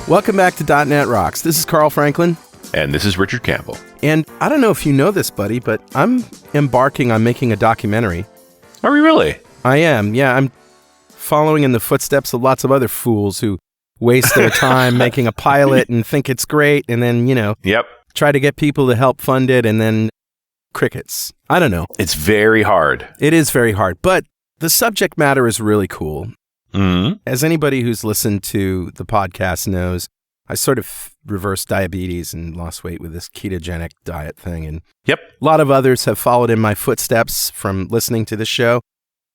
Welcome back to .NET Rocks. This is Carl Franklin. And this is Richard Campbell. And I don't know if you know this, buddy, but I'm embarking on making a documentary. Are you really? I am, yeah. I'm following in the footsteps of lots of other fools who waste their time making a pilot and think it's great, and then, try to get people to help fund it, and then crickets. I don't know. It's very hard. It is very hard, but the subject matter is really cool. Mm-hmm. As anybody who's listened to the podcast knows, I sort of reversed diabetes and lost weight with this ketogenic diet thing. And a lot of others have followed in my footsteps from listening to this show.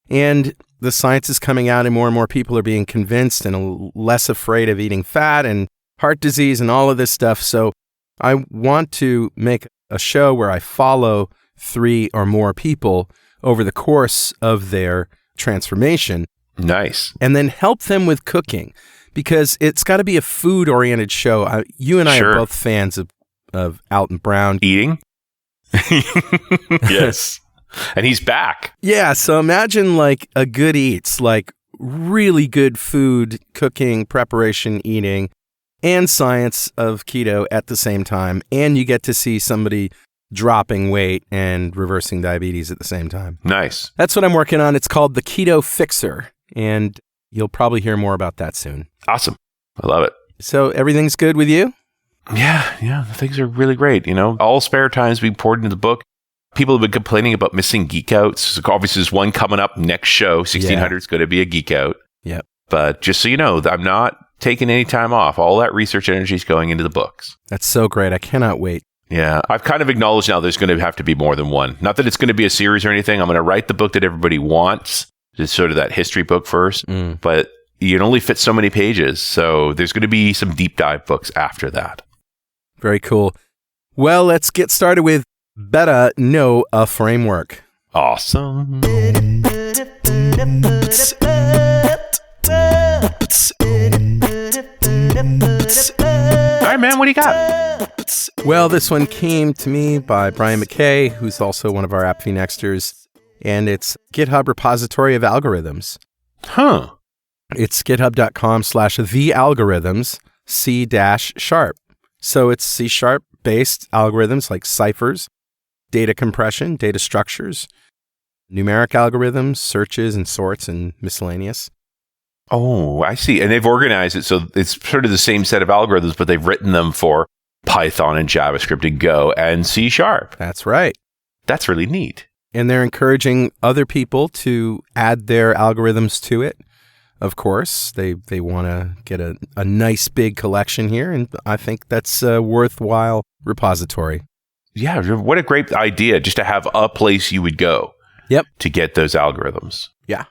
And the science is coming out and more people are being convinced and less afraid of eating fat and heart disease and all of this stuff. So I want to make a show where I follow 3 or more people over the course of their transformation. Nice. And then help them with cooking, because it's got to be a food-oriented show. You and I are both fans of Alton Brown. Eating? Yes. And he's back. Yeah, so imagine like a Good Eats, like really good food, cooking, preparation, eating, and science of keto at the same time. And you get to see somebody dropping weight and reversing diabetes at the same time. Nice. That's what I'm working on. It's called The Keto Fixer. And you'll probably hear more about that soon. Awesome. I love it. So everything's good with you? Yeah. Things are really great. All spare time is being poured into the book. People have been complaining about missing geek outs. So obviously, there's one coming up next show. 1600 is going to be a geek out. Yep. But just so you know, I'm not taking any time off. All that research energy is going into the books. That's so great. I cannot wait. Yeah. I've kind of acknowledged now there's going to have to be more than one. Not that it's going to be a series or anything. I'm going to write the book that everybody wants. Just sort of that history book first. But you can only fit so many pages. So there's going to be some deep dive books after that. Very cool. Well, let's get started with Better Know a Framework. Awesome. All right, man, what do you got? Well, this one came to me by Brian McKay, who's also one of our AppPhoenixters, and it's GitHub repository of algorithms. Huh. It's github.com/thealgorithms C-sharp. So it's C-sharp based algorithms like ciphers, data compression, data structures, numeric algorithms, searches and sorts, and miscellaneous. Oh, I see. And they've organized it so it's sort of the same set of algorithms, but they've written them for Python and JavaScript and Go and C#. That's right. That's really neat. And they're encouraging other people to add their algorithms to it. Of course, they want to get a nice big collection here, and I think that's a worthwhile repository. Yeah, what a great idea, just to have a place you would go to get those algorithms. Yeah.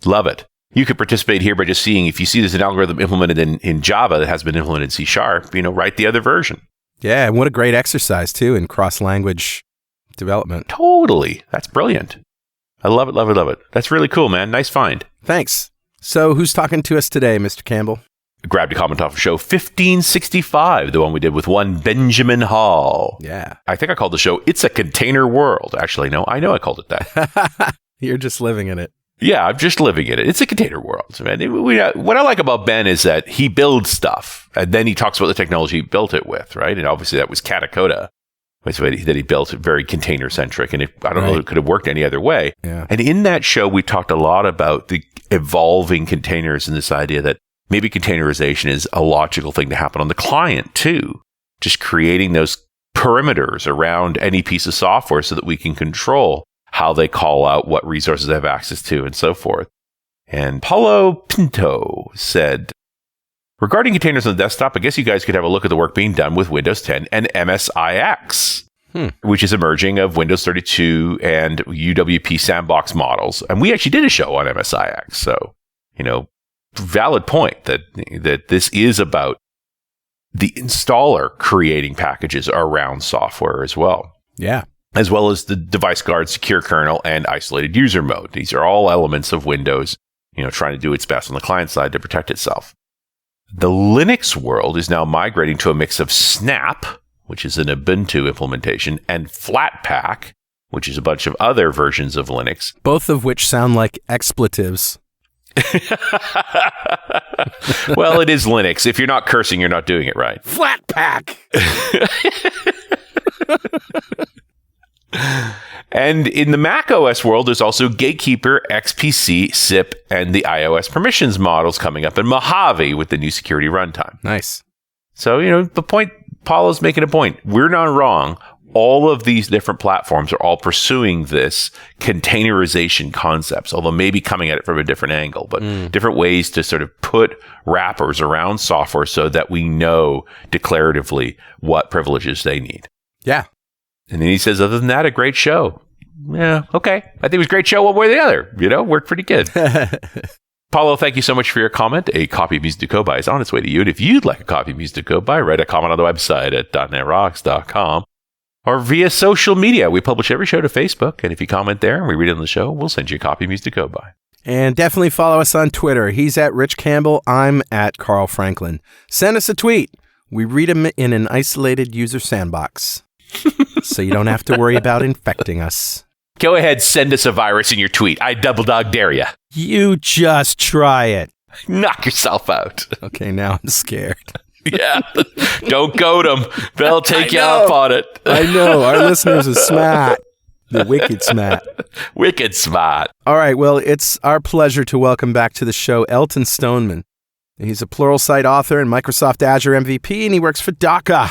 Love it. You could participate here by just seeing if you see there's an algorithm implemented in Java that has been implemented in C#, write the other version. Yeah, and what a great exercise, too, in cross-language development. Totally. That's brilliant. I love it, love it, love it. That's really cool, man. Nice find. Thanks. So who's talking to us today, Mr. Campbell? Grabbed a comment off of show 1565, the one we did with one Benjamin Hall. Yeah. I think I called the show It's a Container World. Actually, no, I know I called it that. You're just living in it. Yeah, I'm just living in it. It's a container world, man. What I like about Ben is that he builds stuff, and then he talks about the technology he built it with, right? And obviously that was Katacoda, that he built, very container-centric, and I don't know if it could have worked any other way. Yeah. And in that show, we talked a lot about the evolving containers and this idea that maybe containerization is a logical thing to happen on the client, too. Just creating those perimeters around any piece of software so that we can control how they call out, what resources they have access to, and so forth. And Paulo Pinto said, regarding containers on the desktop, I guess you guys could have a look at the work being done with Windows 10 and MSIX, which is emerging of Windows 32 and UWP sandbox models. And we actually did a show on MSIX. So, valid point that this is about the installer creating packages around software as well. Yeah. As well as the device guard, secure kernel, and isolated user mode. These are all elements of Windows, trying to do its best on the client side to protect itself. The Linux world is now migrating to a mix of Snap, which is an Ubuntu implementation, and Flatpak, which is a bunch of other versions of Linux. Both of which sound like expletives. Well, it is Linux. If you're not cursing, you're not doing it right. Flat pack. And in the Mac OS world, there's also Gatekeeper, XPC, SIP, and the iOS permissions models coming up in Mojave with the new security runtime. Nice. So, the point, Paulo's making a point. We're not wrong. All of these different platforms are all pursuing this containerization concepts, although maybe coming at it from a different angle, but different ways to sort of put wrappers around software so that we know declaratively what privileges they need. Yeah. And then he says, other than that, a great show. Yeah, okay. I think it was a great show one way or the other. Worked pretty good. Paulo, thank you so much for your comment. A copy of Music to Go By is on its way to you. And if you'd like a copy of Music to Go By, write a comment on the website at .netrocks.com or via social media. We publish every show to Facebook. And if you comment there and we read it on the show, we'll send you a copy of Music to Go By. And definitely follow us on Twitter. He's at Rich Campbell. I'm at Carl Franklin. Send us a tweet. We read them in an isolated user sandbox. So you don't have to worry about infecting us. Go ahead, send us a virus in your tweet. I double dog dare you. You just try it. Knock yourself out. Okay, now I'm scared. Yeah. Don't goad them. They'll take you up on it. I know. Our listeners are smart. They're wicked smart. Wicked smart. All right. Well, it's our pleasure to welcome back to the show Elton Stoneman. He's a Pluralsight author and Microsoft Azure MVP, and he works for Docker.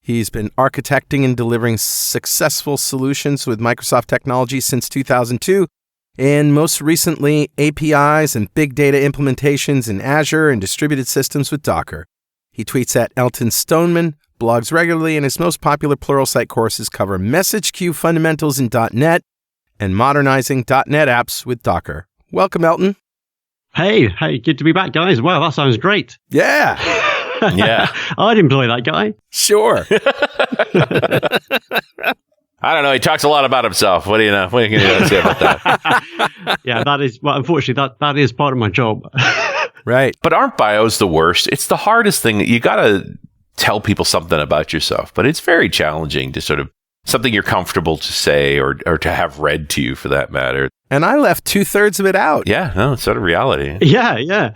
He's been architecting and delivering successful solutions with Microsoft technology since 2002, and most recently, APIs and big data implementations in Azure and distributed systems with Docker. He tweets at Elton Stoneman, blogs regularly, and his most popular Pluralsight courses cover message queue fundamentals in .NET and modernizing .NET apps with Docker. Welcome, Elton. Hey, good to be back, guys. Wow, that sounds great. Yeah. Yeah. I'd employ that guy. Sure. I don't know. He talks a lot about himself. What do you know? What are you going to say about that? Yeah, that is, well, unfortunately, that is part of my job. Right. But aren't bios the worst? It's the hardest thing. You got to tell people something about yourself, but it's very challenging to sort of something you're comfortable to say or to have read to you for that matter. And I left 2/3 of it out. Yeah, no, it's sort of reality. Yeah.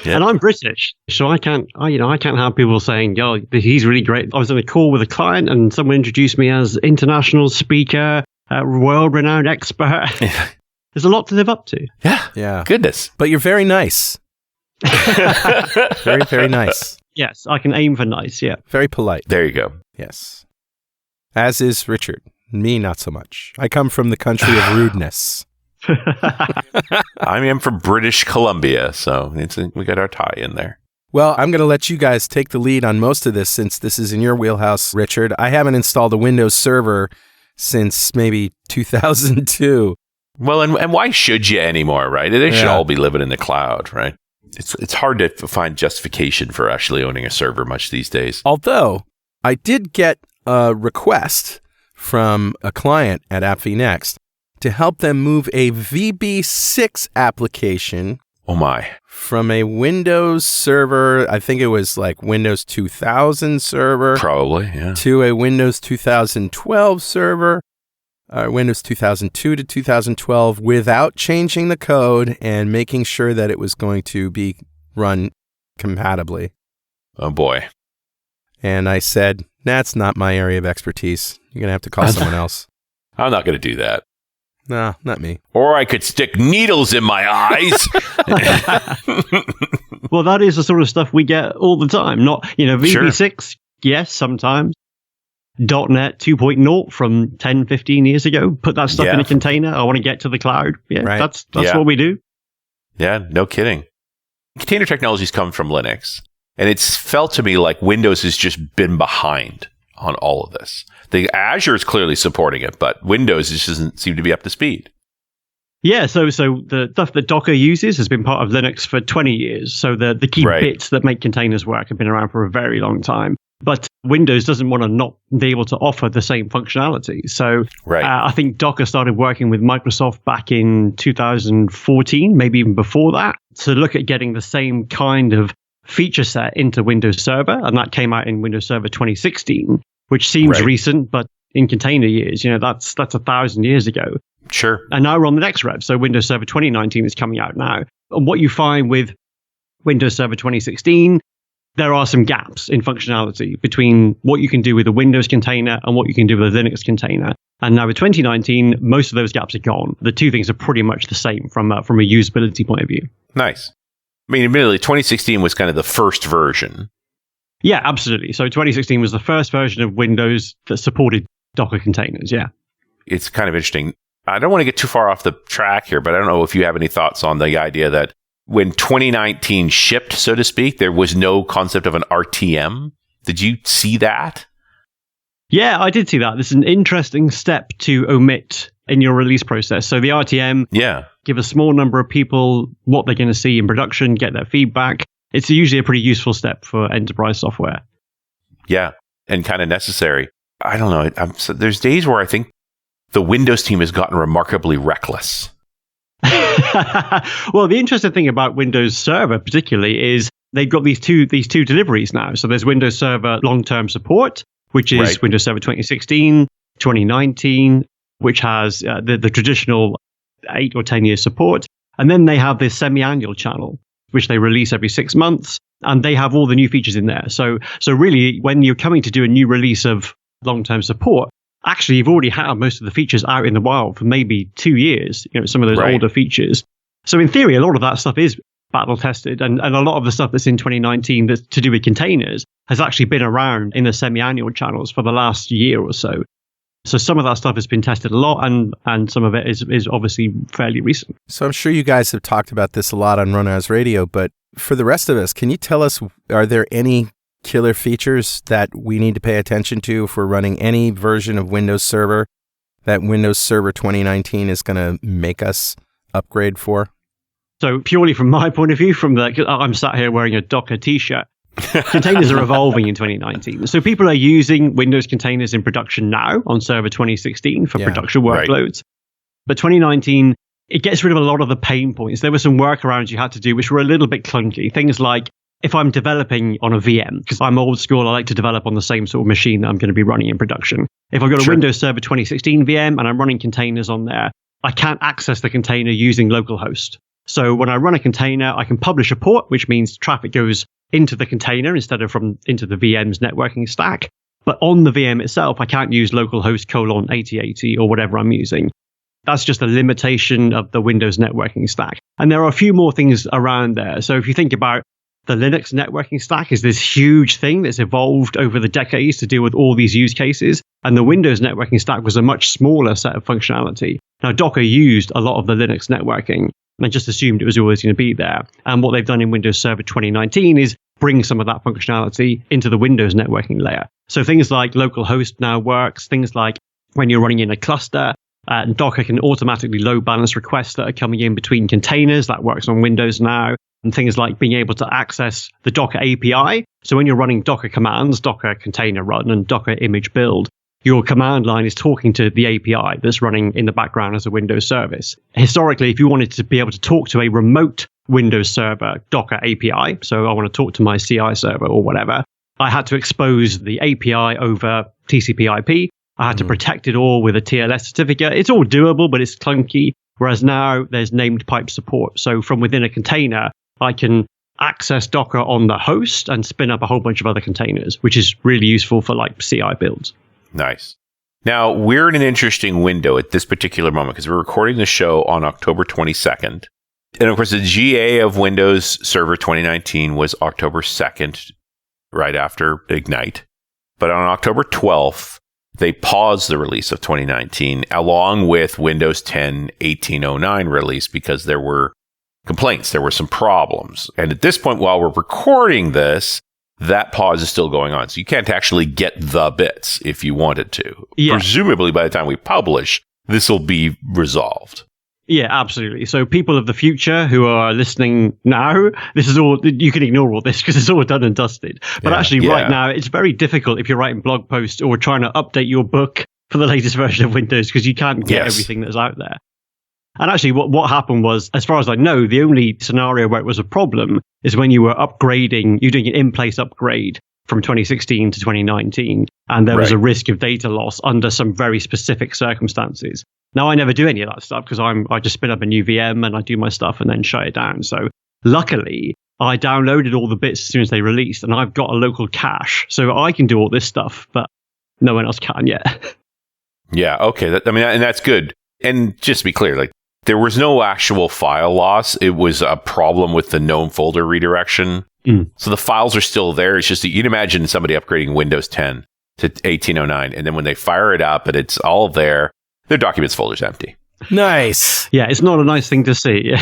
And I'm British, so I can't have people saying, "Yo, he's really great." I was on a call with a client, and someone introduced me as international speaker, world-renowned expert. There's a lot to live up to. Yeah. Goodness. But you're very nice. Very, very nice. Yes, I can aim for nice. Yeah. Very polite. There you go. Yes. As is Richard. Me, not so much. I come from the country of rudeness. I am from British Columbia, so we got our tie in there. Well, I'm going to let you guys take the lead on most of this since this is in your wheelhouse, Richard. I haven't installed a Windows server since maybe 2002. Well, and why should you anymore, right? They should all be living in the cloud, right? It's hard to find justification for actually owning a server much these days. Although, I did get a request from a client at AppVNext to help them move a VB6 application from a Windows server, I think it was like Windows 2000 server. Probably, yeah. To a Windows 2012 server, Windows 2002 to 2012, without changing the code and making sure that it was going to be run compatibly. Oh, boy. And I said, that's not my area of expertise. You're going to have to call someone else. I'm not going to do that. No, not me. Or I could stick needles in my eyes. Well, that is the sort of stuff we get all the time. Not, VB6, yes, sometimes. .NET 2.0 from 10, 15 years ago. Put that stuff in a container. I want to get to the cloud. Yeah, right. That's what we do. Yeah, no kidding. Container technologies come from Linux. And it's felt to me like Windows has just been behind on all of this. The Azure is clearly supporting it, but Windows just doesn't seem to be up to speed. Yeah, so the stuff that Docker uses has been part of Linux for 20 years. So the key bits that make containers work have been around for a very long time. But Windows doesn't want to not be able to offer the same functionality. So I think Docker started working with Microsoft back in 2014, maybe even before that, to look at getting the same kind of feature set into Windows Server, and that came out in Windows Server 2016, which seems recent, but in container years. That's 1,000 years ago. Sure. And now we're on the next rev. So Windows Server 2019 is coming out now. And what you find with Windows Server 2016, there are some gaps in functionality between what you can do with a Windows container and what you can do with a Linux container. And now with 2019, most of those gaps are gone. The two things are pretty much the same from a usability point of view. Nice. I mean, admittedly, 2016 was kind of the first version. Yeah, absolutely. So 2016 was the first version of Windows that supported Docker containers, yeah. It's kind of interesting. I don't want to get too far off the track here, but I don't know if you have any thoughts on the idea that when 2019 shipped, so to speak, there was no concept of an RTM. Did you see that? Yeah, I did see that. This is an interesting step to omit in your release process. So the RTM, give a small number of people what they're going to see in production, get their feedback. It's usually a pretty useful step for enterprise software. Yeah, and kind of necessary. I don't know. There's days where I think the Windows team has gotten remarkably reckless. Well, the interesting thing about Windows Server particularly is they've got these two deliveries now. So there's Windows Server long-term support, which is Windows Server 2016, 2019, which has the traditional 8 or 10 year support. And then they have this semi-annual channel, which they release every 6 months, and they have all the new features in there. So really, when you're coming to do a new release of long-term support, actually, you've already had most of the features out in the wild for maybe 2 years, some of those older features. So in theory, a lot of that stuff is battle tested. And a lot of the stuff that's in 2019 that's to do with containers has actually been around in the semi-annual channels for the last year or so. So some of that stuff has been tested a lot, and some of it is obviously fairly recent. So I'm sure you guys have talked about this a lot on Runhouse Radio, but for the rest of us, can you tell us, are there any killer features that we need to pay attention to if we're running any version of Windows Server that Windows Server 2019 is going to make us upgrade for? So purely from my point of view, I'm sat here wearing a Docker t-shirt. Containers are evolving in 2019. So people are using Windows containers in production now on Server 2016 for production workloads. But 2019, it gets rid of a lot of the pain points. There were some workarounds you had to do which were a little bit clunky. Things like, if I'm developing on a VM, because I'm old school, I like to develop on the same sort of machine that I'm going to be running in production. If I've got a Windows Server 2016 VM and I'm running containers on there, I can't access the container using localhost. So when I run a container, I can publish a port, which means traffic goes into the container instead of into the VM's networking stack. But on the VM itself, I can't use localhost /8080 or whatever I'm using. That's just a limitation of the Windows networking stack. And there are a few more things around there. So if you think about the Linux networking stack is this huge thing that's evolved over the decades to deal with all these use cases. And the Windows networking stack was a much smaller set of functionality. Now, Docker used a lot of the Linux networking and just assumed it was always going to be there. And what they've done in Windows Server 2019 is bring some of that functionality into the Windows networking layer. So things like localhost now works, things like when you're running in a cluster, Docker can automatically load balance requests that are coming in between containers. That works on Windows now. And things like being able to access the Docker API. So when you're running Docker commands, Docker container run and Docker image build, your command line is talking to the API that's running in the background as a Windows service. Historically, if you wanted to be able to talk to a remote Windows server Docker API, so I want to talk to my CI server or whatever, I had to expose the API over TCP IP. I had to protect it all with a TLS certificate. It's all doable, but it's clunky. Whereas now there's named pipe support. So from within a container, I can access Docker on the host and spin up a whole bunch of other containers, which is really useful for like CI builds. Nice. Now, we're in an interesting window at this particular moment because we're recording the show on October 22nd. And of course, the GA of Windows Server 2019 was October 2nd, right after Ignite. But on October 12th, they paused the release of 2019 along with Windows 10 1809 release because there were complaints. There were some problems. And at this point, while we're recording this, that pause is still going on. So you can't actually get the bits if you wanted to. Yeah. Presumably, by the time we publish, this will be resolved. Yeah, absolutely. So people of the future who are listening now, this is all, you can ignore all this because it's all done and dusted. But right now, it's very difficult if you're writing blog posts or trying to update your book for the latest version of Windows because you can't get everything that's out there. And actually, what happened was, as far as I know, the only scenario where it was a problem is when you were upgrading, you're doing an in-place upgrade from 2016 to 2019, and there was a risk of data loss under some very specific circumstances. Now, I never do any of that stuff because I just spin up a new VM and I do my stuff and then shut it down. So luckily, I downloaded all the bits as soon as they released, and I've got a local cache, so I can do all this stuff, but no one else can yet. Yeah, okay. And that's good. And just to be clear, like, there was no actual file loss. It was a problem with the GNOME folder redirection. So the files are still there. It's just that you'd imagine somebody upgrading Windows 10 to 1809, and then when they fire it up and it's all there, their documents folder's empty. Nice. Yeah, it's not a nice thing to see.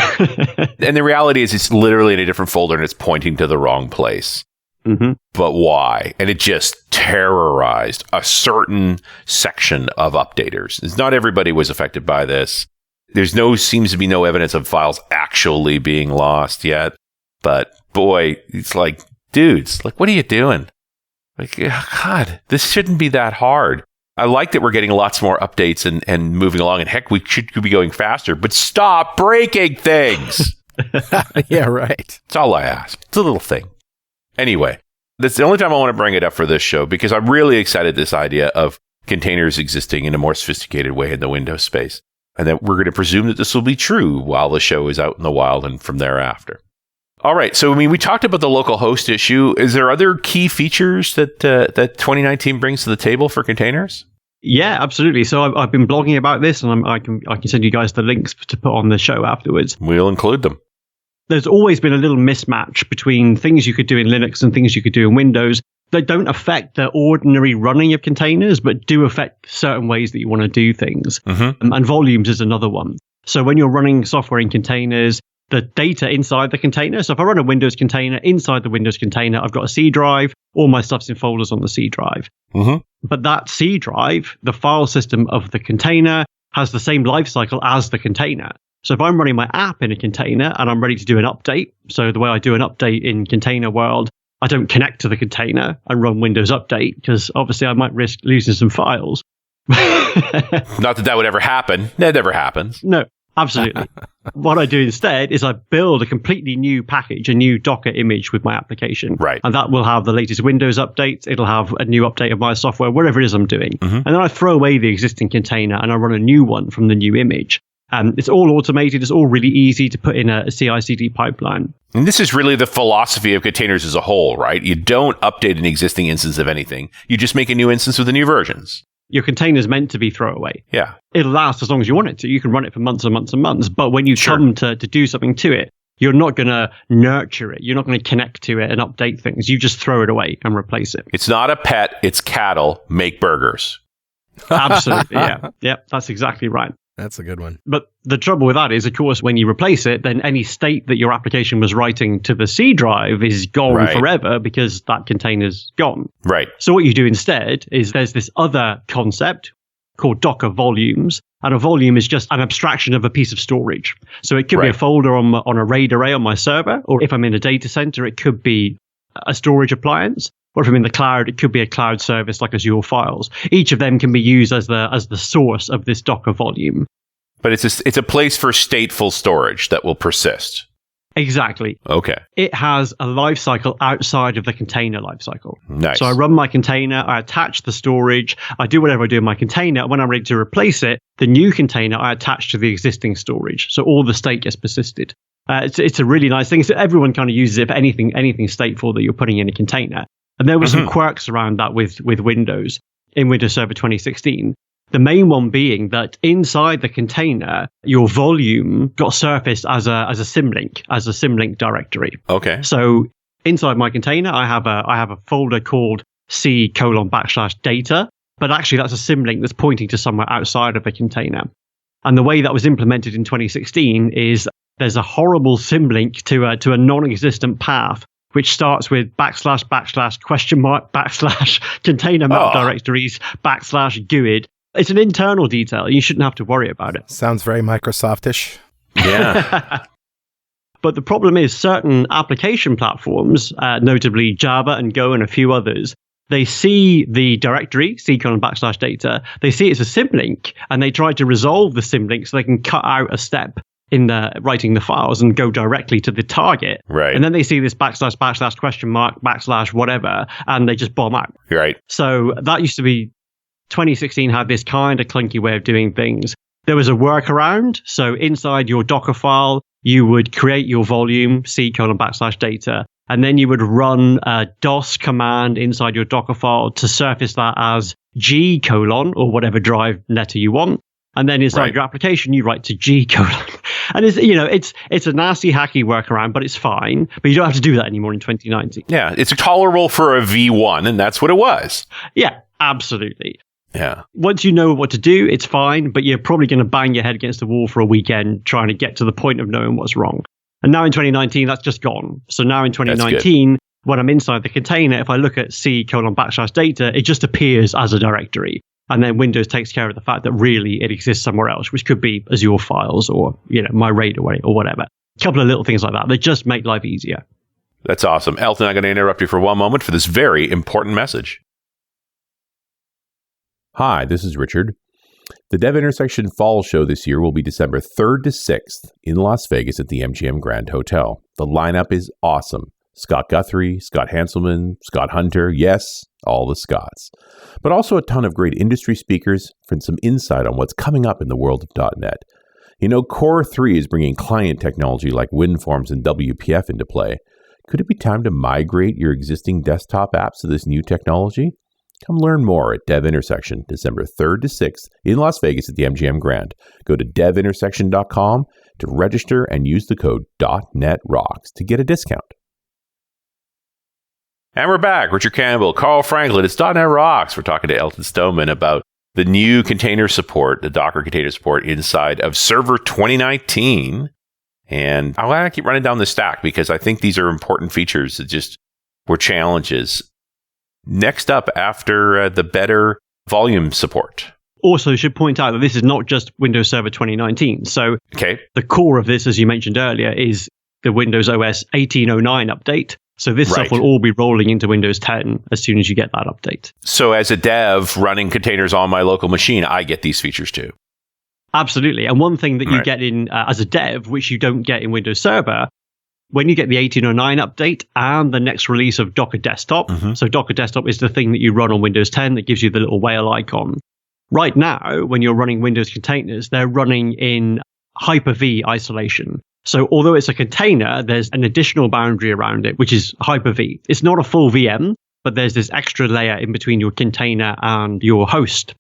And the reality is it's literally in a different folder and it's pointing to the wrong place. But why? And it just terrorized a certain section of updaters. It's not everybody was affected by this. Seems to be no evidence of files actually being lost yet. But boy, it's like, dudes, like, what are you doing? Like, God, this shouldn't be that hard. I like that we're getting lots more updates and moving along. And heck, we should be going faster, but stop breaking things. Yeah, right. That's all I ask. It's a little thing. Anyway, that's the only time I want to bring it up for this show, because I'm really excited this idea of containers existing in a more sophisticated way in the Windows space. And that we're going to presume that this will be true while the show is out in the wild and from thereafter. All right. So, we talked about the local host issue. Is there other key features that 2019 brings to the table for containers? Yeah, absolutely. So I've been blogging about this, and I can send you guys the links to put on the show afterwards. We'll include them. There's always been a little mismatch between things you could do in Linux and things you could do in Windows that don't affect the ordinary running of containers, but do affect certain ways that you want to do things. And volumes is another one. So when you're running software in containers, the data inside the container. So if I run a Windows container, inside the Windows container, I've got a C drive. All my stuff's in folders on the C drive. But that C drive, the file system of the container, has the same life cycle as the container. So if I'm running my app in a container and I'm ready to do an update, so the way I do an update in container world, I don't connect to the container and run Windows Update, because obviously I might risk losing some files. Not that would ever happen. That never happens. No, absolutely. What I do instead is I build a completely new package, a new Docker image with my application. Right. And that will have the latest Windows updates. It'll have a new update of my software, whatever it is I'm doing. And then I throw away the existing container and I run a new one from the new image. It's all automated. It's all really easy to put in a CI/CD pipeline. And this is really the philosophy of containers as a whole, right? You don't update an existing instance of anything. You just make a new instance with the new versions. Your container's meant to be throwaway. Yeah. It'll last as long as you want it to. You can run it for months and months and months. But when you come to do something to it, you're not going to nurture it. You're not going to connect to it and update things. You just throw it away and replace it. It's not a pet. It's cattle. Make burgers. Absolutely. Yeah. Yep. That's exactly right. That's a good one. But the trouble with that is, of course, when you replace it, then any state that your application was writing to the C drive is gone forever, because that container's gone. Right. So what you do instead is there's this other concept called Docker volumes. And a volume is just an abstraction of a piece of storage. So it could be a folder on a RAID array on my server, or if I'm in a data center, it could be a storage appliance. Or if I'm in the cloud, it could be a cloud service like Azure Files. Each of them can be used as the source of this Docker volume. But it's a place for stateful storage that will persist. Exactly. Okay. It has a life cycle outside of the container life cycle. Nice. So I run my container, I attach the storage, I do whatever I do in my container. When I'm ready to replace it, the new container I attach to the existing storage. So all the state gets persisted. It's a really nice thing. So everyone kind of uses it for anything stateful that you're putting in a container. And there were some quirks around that with Windows in Windows Server 2016. The main one being that inside the container, your volume got surfaced as a symlink directory. Okay. So inside my container, I have a folder called C:\data, but actually that's a symlink that's pointing to somewhere outside of the container. And the way that was implemented in 2016 is there's a horrible symlink to a non-existent path, which starts with \\, container map directories, \GUID. It's an internal detail. You shouldn't have to worry about it. Sounds very Microsoft-ish. Yeah. But the problem is certain application platforms, notably Java and Go and a few others, they see the directory, C:\data, they see it's a symlink, and they try to resolve the symlink so they can cut out a step in writing the files and go directly to the target. Right. And then they see this // question mark, / whatever, and they just bomb out. Right. So that used to be, 2016 had this kind of clunky way of doing things. There was a workaround. So inside your Docker file, you would create your volume, C:\data, and then you would run a DOS command inside your Docker file to surface that as G:, or whatever drive letter you want. And then inside your application, you write to G:. And it's a nasty, hacky workaround, but it's fine. But you don't have to do that anymore in 2019. Yeah, it's tolerable for a V1, and that's what it was. Yeah, absolutely. Yeah. Once you know what to do, it's fine, but you're probably going to bang your head against the wall for a weekend trying to get to the point of knowing what's wrong. And now in 2019, that's just gone. So now in 2019, when I'm inside the container, if I look at C:\data, it just appears as a directory. And then Windows takes care of the fact that really it exists somewhere else, which could be Azure files or, migrating or whatever. A couple of little things like that. They just make life easier. That's awesome. Elton, I'm going to interrupt you for one moment for this very important message. Hi, this is Richard. The Dev Intersection Fall Show this year will be December 3rd to 6th in Las Vegas at the MGM Grand Hotel. The lineup is awesome. Scott Guthrie, Scott Hanselman, Scott Hunter, yes, all the Scotts. But also a ton of great industry speakers and some insight on what's coming up in the world of .NET. Core 3 is bringing client technology like WinForms and WPF into play. Could it be time to migrate your existing desktop apps to this new technology? Come learn more at Dev Intersection, December 3rd to 6th in Las Vegas at the MGM Grand. Go to devintersection.com to register and use the code .NETROCKS to get a discount. And we're back. Richard Campbell, Carl Franklin. It's .NET Rocks. We're talking to Elton Stoneman about the new container support, the Docker container support inside of Server 2019. And I want to keep running down the stack because I think these are important features that just were challenges. Next up, after the better volume support. Also, should point out that this is not just Windows Server 2019. So the core of this, as you mentioned earlier, is the Windows OS 1809 update. So this stuff will all be rolling into Windows 10 as soon as you get that update. So as a dev running containers on my local machine, I get these features too. Absolutely. And one thing that you get in as a dev, which you don't get in Windows Server, when you get the 1809 update and the next release of Docker Desktop, so Docker Desktop is the thing that you run on Windows 10 that gives you the little whale icon. Right now, when you're running Windows containers, they're running in Hyper-V isolation. So although it's a container, there's an additional boundary around it, which is Hyper-V. It's not a full VM, but there's this extra layer in between your container and your host.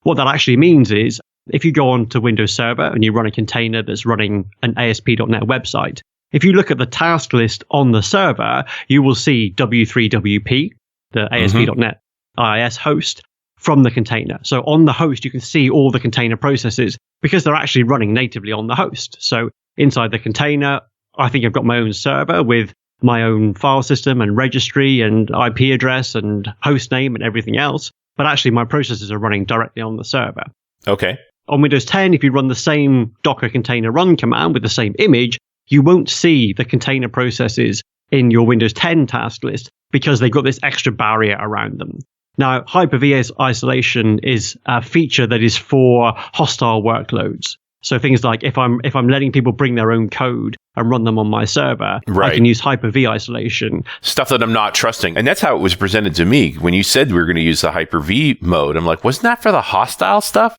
What that actually means is if you go on to Windows Server and you run a container that's running an ASP.NET website, if you look at the task list on the server, you will see W3WP, the ASP.NET IIS host, from the container. So on the host, you can see all the container processes because they're actually running natively on the host. So inside the container, I think I've got my own server with my own file system and registry and IP address and host name and everything else. But actually, my processes are running directly on the server. Okay. On Windows 10, if you run the same Docker container run command with the same image, you won't see the container processes in your Windows 10 task list because they've got this extra barrier around them. Now, Hyper-V isolation is a feature that is for hostile workloads. So things like if I'm letting people bring their own code and run them on my server, I can use Hyper-V isolation. Stuff that I'm not trusting. And that's how it was presented to me. When you said we were going to use the Hyper-V mode, I'm like, wasn't that for the hostile stuff?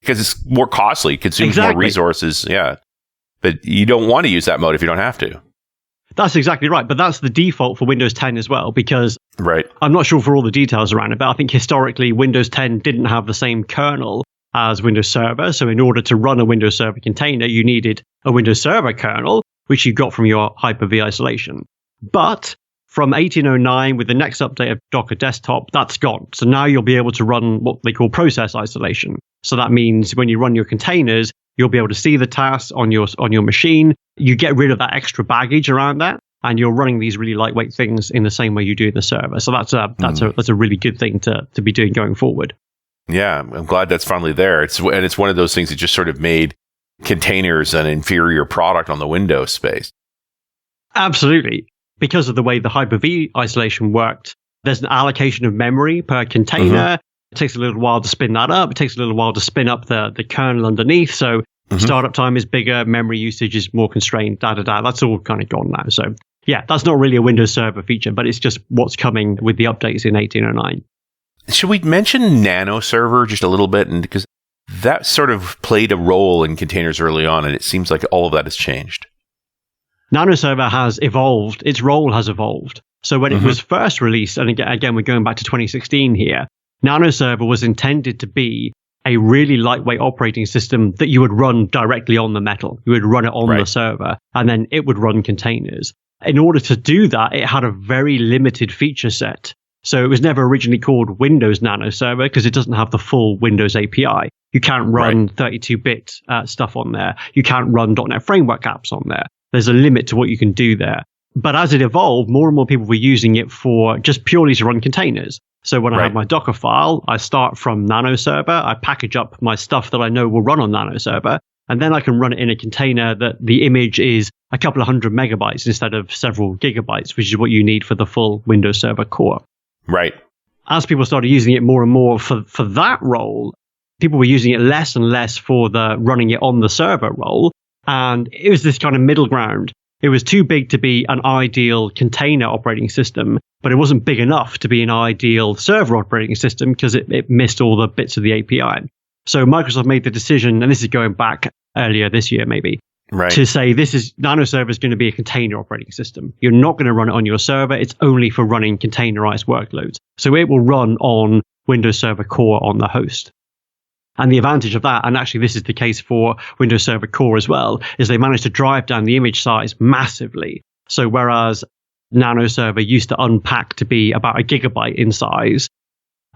Because it's more costly, consumes more resources. Yeah. But you don't want to use that mode if you don't have to. That's exactly right. But that's the default for Windows 10 as well, because I'm not sure for all the details around it, but I think historically Windows 10 didn't have the same kernel as Windows Server. So in order to run a Windows Server container, you needed a Windows Server kernel, which you got from your Hyper-V isolation. But from 1809, with the next update of Docker Desktop, that's gone. So now you'll be able to run what they call process isolation. So that means when you run your containers, you'll be able to see the tasks on your machine. You get rid of that extra baggage around that, and you're running these really lightweight things in the same way you do in the server. So that's a really good thing to be doing going forward. Yeah, I'm glad that's finally there. It's one of those things that just sort of made containers an inferior product on the Windows space. Absolutely. Because of the way the Hyper-V isolation worked, there's an allocation of memory per container. It takes a little while to spin that up. It takes a little while to spin up the kernel underneath. So Startup time is bigger, memory usage is more constrained, That's all kind of gone now. So yeah, that's not really a Windows Server feature, but it's just what's coming with the updates in 1809. Should we mention Nano Server just a little bit? And because that sort of played a role in containers early on, and it seems like all of that has changed. Nano Server has evolved. Its role has evolved. So when it was first released, and again, we're going back to 2016 here, Nano Server was intended to be a really lightweight operating system that you would run directly on the metal. You would run it on the server, and then it would run containers. In order to do that, it had a very limited feature set. So it was never originally called Windows Nano Server because it doesn't have the full Windows API. You can't run 32-bit stuff on there. You can't run .NET Framework apps on there. There's a limit to what you can do there. But as it evolved, more and more people were using it for just purely to run containers. So when I have my Docker file, I start from Nano Server. I package up my stuff that I know will run on Nano Server. And then I can run it in a container that the image is a couple of 100 megabytes instead of several gigabytes, which is what you need for the full Windows Server core. Right. As people started using it more and more for that role, people were using it less and less for the running it on the server role. And it was this kind of middle ground. It was too big to be an ideal container operating system, but it wasn't big enough to be an ideal server operating system because it missed all the bits of the API. So Microsoft made the decision, and this is going back earlier this year maybe, to say Nano Server is going to be a container operating system. You're not going to run it on your server. It's only for running containerized workloads. So it will run on Windows Server Core on the host. And the advantage of that, and actually this is the case for Windows Server Core as well, is they managed to drive down the image size massively. So whereas Nano Server used to unpack to be about a gigabyte in size,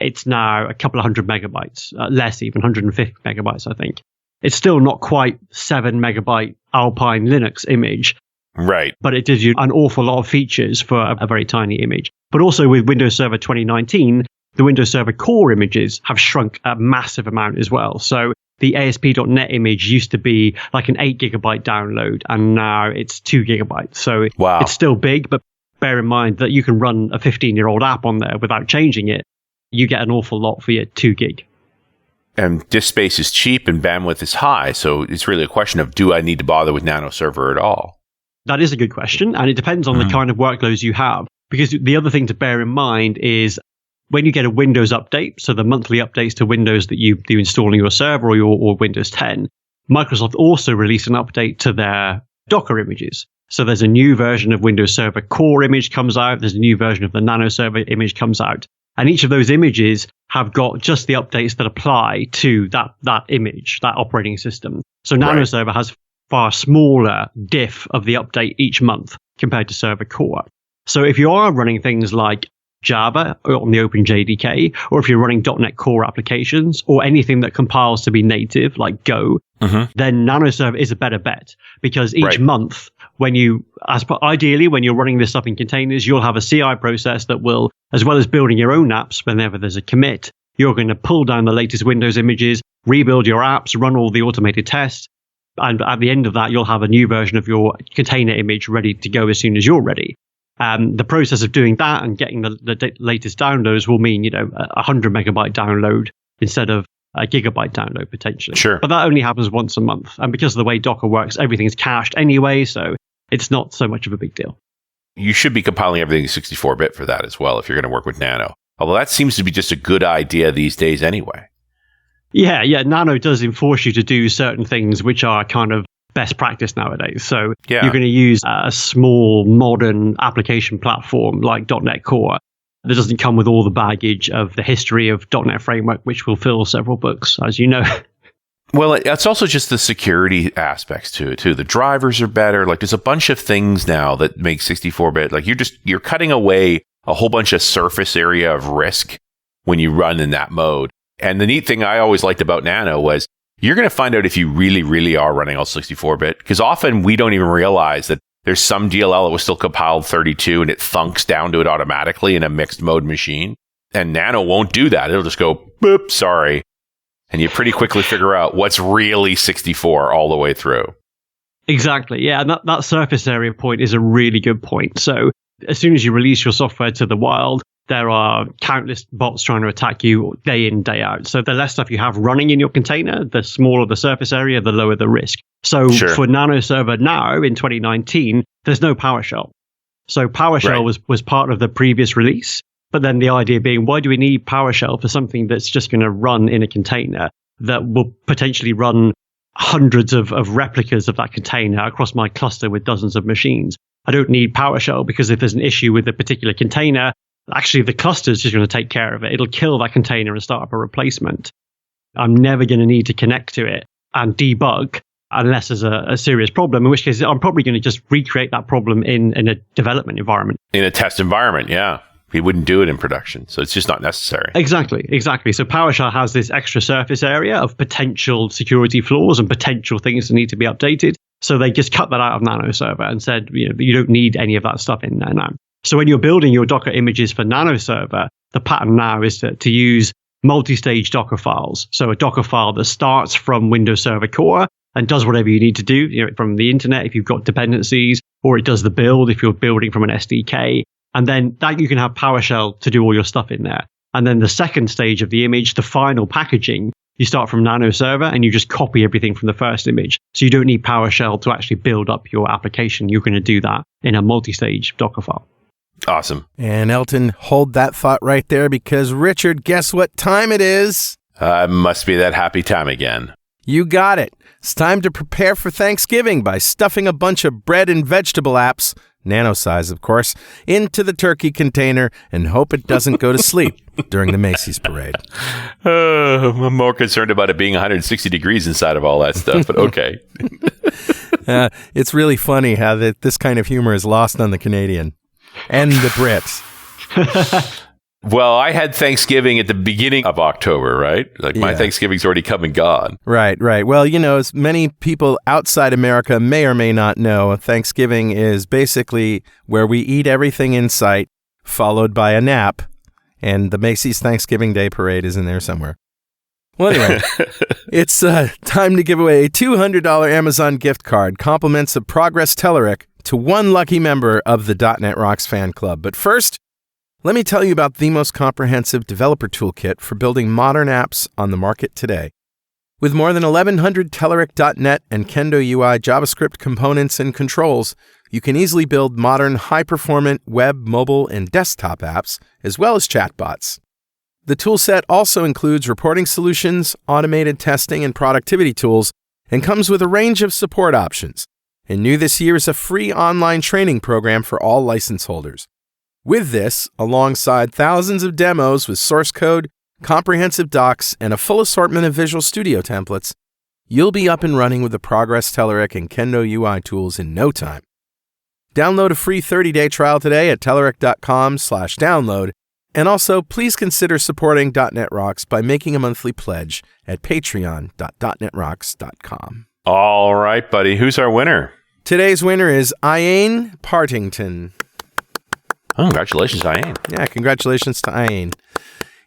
it's now a couple of 100 megabytes, less even, 150 megabytes, I think. It's still not quite 7 megabyte Alpine Linux image. Right. But it gives you an awful lot of features for a very tiny image. But also with Windows Server 2019, the Windows Server Core images have shrunk a massive amount as well. So the ASP.NET image used to be like an 8 gigabyte download, and now it's 2 gigabytes. So it's still big, but bear in mind that you can run a 15-year-old app on there without changing it. You get an awful lot for your 2 gig. And disk space is cheap and bandwidth is high. So it's really a question of, do I need to bother with Nano Server at all? That is a good question. And it depends on the kind of workloads you have. Because the other thing to bear in mind is when you get a Windows update, so the monthly updates to Windows that you do install on your server or Windows 10, Microsoft also released an update to their Docker images. So there's a new version of Windows Server Core image comes out. There's a new version of the Nano Server image comes out. And each of those images have got just the updates that apply to that image, that operating system. So Nano Server has far smaller diff of the update each month compared to Server Core. So if you are running things like Java on the OpenJDK, or if you're running .NET Core applications or anything that compiles to be native like Go, then Nano Server is a better bet because each month ideally when you're running this stuff in containers, you'll have a CI process that will, as well as building your own apps whenever there's a commit, you're going to pull down the latest Windows images, rebuild your apps, run all the automated tests. And at the end of that, you'll have a new version of your container image ready to go as soon as you're ready. The process of doing that and getting the latest downloads will mean, 100 megabyte download instead of a gigabyte download potentially. Sure. But that only happens once a month. And because of the way Docker works, everything's cached anyway, so it's not so much of a big deal. You should be compiling everything 64-bit for that as well if you're going to work with Nano. Although that seems to be just a good idea these days anyway. Yeah. Nano does enforce you to do certain things which are kind of best practice nowadays. So you're going to use a small modern application platform like .NET Core that doesn't come with all the baggage of the history of .NET Framework, which will fill several books, as you know. Well, it's also just the security aspects to it, too. The drivers are better. Like, there's a bunch of things now that make 64-bit. Like, you're cutting away a whole bunch of surface area of risk when you run in that mode. And the neat thing I always liked about Nano was you're going to find out if you really, really are running all 64-bit, because often we don't even realize that there's some DLL that was still compiled 32 and it thunks down to it automatically in a mixed mode machine. And Nano won't do that. It'll just go, boop, sorry. And you pretty quickly figure out what's really 64 all the way through. Exactly. Yeah. And that surface area point is a really good point. So as soon as you release your software to the wild, there are countless bots trying to attack you day in, day out. So the less stuff you have running in your container, the smaller the surface area, the lower the risk. So for Nano Server now in 2019, there's no PowerShell. So PowerShell was part of the previous release. But then the idea being, why do we need PowerShell for something that's just going to run in a container that will potentially run hundreds of replicas of that container across my cluster with dozens of machines? I don't need PowerShell because if there's an issue with a particular container, actually the cluster is just going to take care of it. It'll kill that container and start up a replacement. I'm never going to need to connect to it and debug unless there's a serious problem, in which case I'm probably going to just recreate that problem in a development environment. In a test environment, yeah. He wouldn't do it in production, so it's just not necessary. Exactly. So PowerShell has this extra surface area of potential security flaws and potential things that need to be updated. So they just cut that out of Nano Server and said, you don't need any of that stuff in there now. So when you're building your Docker images for Nano Server, the pattern now is to use multi-stage Docker files. So a Docker file that starts from Windows Server core and does whatever you need to do from the internet if you've got dependencies, or it does the build if you're building from an SDK. And then that you can have PowerShell to do all your stuff in there. And then the second stage of the image, the final packaging, you start from Nano Server and you just copy everything from the first image. So you don't need PowerShell to actually build up your application. You're going to do that in a multi-stage Docker file. Awesome. And Elton, hold that thought right there because Richard, guess what time it is? Must be that happy time again. You got it. It's time to prepare for Thanksgiving by stuffing a bunch of bread and vegetable apps, nano size, of course, into the turkey container and hope it doesn't go to sleep during the Macy's parade. I'm more concerned about it being 160 degrees inside of all that stuff, but okay. It's really funny how this kind of humor is lost on the Canadian and the Brits. Well, I had Thanksgiving at the beginning of October, right? My Thanksgiving's already come and gone. Right. Well, as many people outside America may or may not know, Thanksgiving is basically where we eat everything in sight, followed by a nap, and the Macy's Thanksgiving Day Parade is in there somewhere. Well, anyway, it's time to give away a $200 Amazon gift card, compliments of Progress Telerik, to one lucky member of the .NET Rocks fan club. But first, let me tell you about the most comprehensive developer toolkit for building modern apps on the market today. With more than 1,100 Telerik.NET and Kendo UI JavaScript components and controls, you can easily build modern, high-performant web, mobile, and desktop apps, as well as chatbots. The toolset also includes reporting solutions, automated testing, and productivity tools, and comes with a range of support options. And new this year is a free online training program for all license holders. With this, alongside thousands of demos with source code, comprehensive docs, and a full assortment of Visual Studio templates, you'll be up and running with the Progress Telerik and Kendo UI tools in no time. Download a free 30-day trial today at telerik.com/download, and also please consider supporting .NET Rocks by making a monthly pledge at patreon.netrocks.com. All right, buddy. Who's our winner? Today's winner is Ian Partington. Oh, congratulations, Ian. Yeah, congratulations to Ian.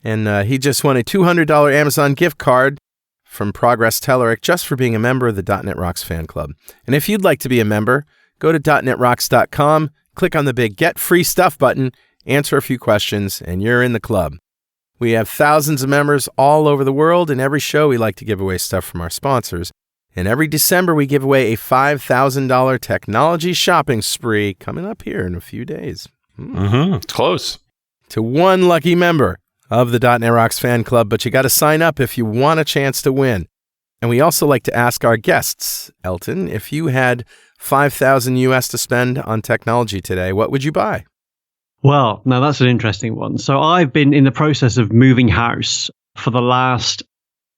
And he just won a $200 Amazon gift card from Progress Telerik just for being a member of the .NET Rocks fan club. And if you'd like to be a member, go to .NETRocks.com, click on the big Get Free Stuff button, answer a few questions, and you're in the club. We have thousands of members all over the world, and every show we like to give away stuff from our sponsors. And every December we give away a $5,000 technology shopping spree coming up here in a few days. It's close. To one lucky member of the .NET Rocks fan club, but you got to sign up if you want a chance to win. And we also like to ask our guests, Elton, if you had $5,000 US to spend on technology today, what would you buy? Well, now that's an interesting one. So I've been in the process of moving house for the last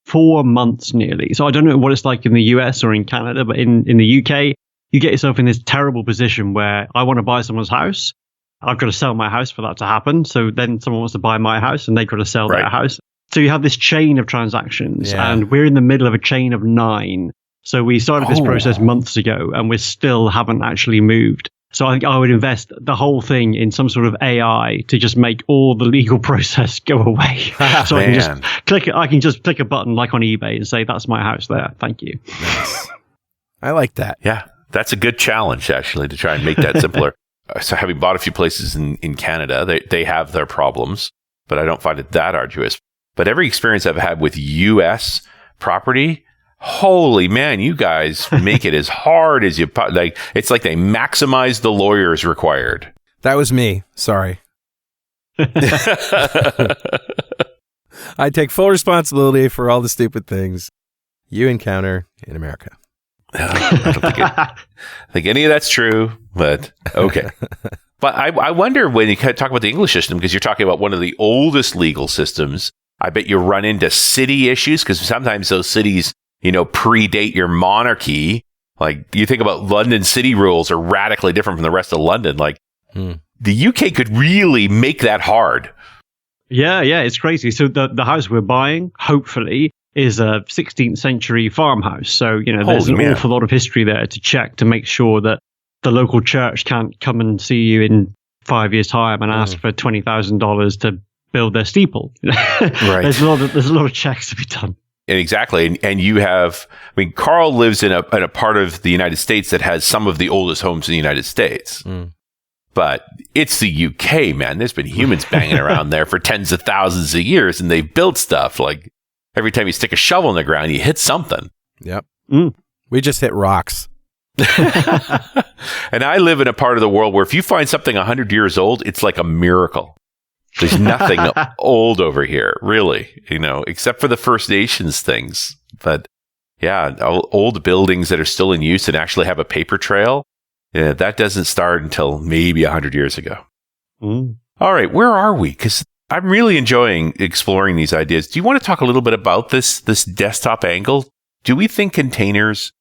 4 months nearly. So I don't know what it's like in the US or in Canada, but in the UK, you get yourself in this terrible position where I want to buy someone's house. I've got to sell my house for that to happen. So then someone wants to buy my house and they've got to sell their house. So you have this chain of transactions and we're in the middle of a chain of 9. So we started this process months ago and we still haven't actually moved. So I think I would invest the whole thing in some sort of AI to just make all the legal process go away. So I can just click a button like on eBay and say, that's my house there. Thank you. Nice. I like that. Yeah, that's a good challenge, actually, to try and make that simpler. So having bought a few places in Canada, they have their problems, but I don't find it that arduous. But every experience I've had with U.S. property, holy man, you guys make it as hard as you like. It's like they maximize the lawyers required. That was me. Sorry. I take full responsibility for all the stupid things you encounter in America. I don't think any of that's true, but okay. But I wonder when you talk about the English system, because you're talking about one of the oldest legal systems, I bet you run into city issues because sometimes those cities, predate your monarchy. Like you think about London city rules are radically different from the rest of London. Like the UK could really make that hard. Yeah, it's crazy. So the house we're buying, hopefully, is a 16th century farmhouse. So, there's an awful lot of history there to check to make sure that the local church can't come and see you in 5 years' time and ask for $20,000 to build their steeple. Right. There's a lot of checks to be done. And exactly. And you have, Carl lives in a part of the United States that has some of the oldest homes in the United States. But it's the UK, man. There's been humans banging around there for tens of thousands of years, and they've built stuff. Like every time you stick a shovel in the ground, you hit something. Yep. We just hit rocks. And I live in a part of the world where if you find something 100 years old, it's like a miracle. There's nothing old over here, really, except for the First Nations things. But yeah, old buildings that are still in use and actually have a paper trail, that doesn't start until maybe 100 years ago. All right, where are we? Because I'm really enjoying exploring these ideas. Do you want to talk a little bit about this desktop angle? Do we think containers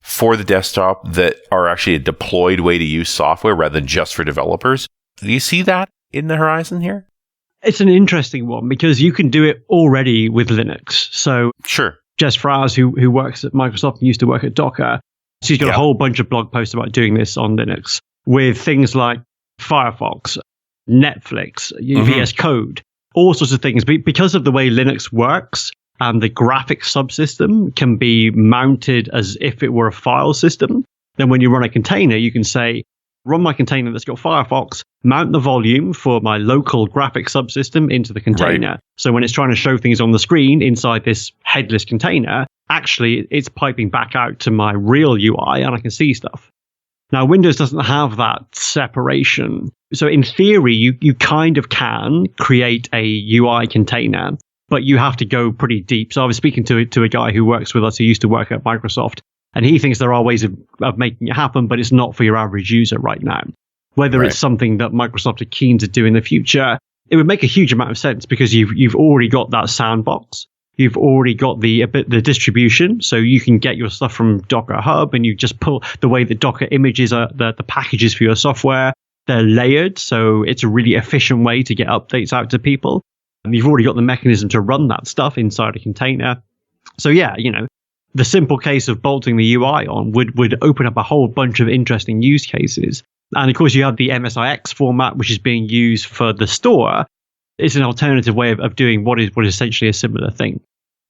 for the desktop that are actually a deployed way to use software rather than just for developers? Do you see that in the horizon here? It's an interesting one because you can do it already with Linux. So sure. Jess Fraz, who works at Microsoft and used to work at Docker, she's got a whole bunch of blog posts about doing this on Linux with things like Firefox, Netflix, VS Code, all sorts of things. Because of the way Linux works and the graphics subsystem can be mounted as if it were a file system, then when you run a container, you can say, run my container that's got Firefox, mount the volume for my local graphics subsystem into the container. Right. So when it's trying to show things on the screen inside this headless container, actually it's piping back out to my real UI and I can see stuff. Now, Windows doesn't have that separation. So in theory, you kind of can create a UI container, but you have to go pretty deep. So I was speaking to a guy who works with us who used to work at Microsoft, and he thinks there are ways of making it happen, but it's not for your average user right now. Whether it's something that Microsoft are keen to do in the future, it would make a huge amount of sense because you've already got that sandbox. You've already got the distribution, so you can get your stuff from Docker Hub, and you just pull the way that Docker images are the packages for your software. They're layered, so it's a really efficient way to get updates out to people. And you've already got the mechanism to run that stuff inside a container. So yeah, the simple case of bolting the UI on would open up a whole bunch of interesting use cases. And of course, you have the MSIX format, which is being used for the store. It's an alternative way of doing what is essentially a similar thing.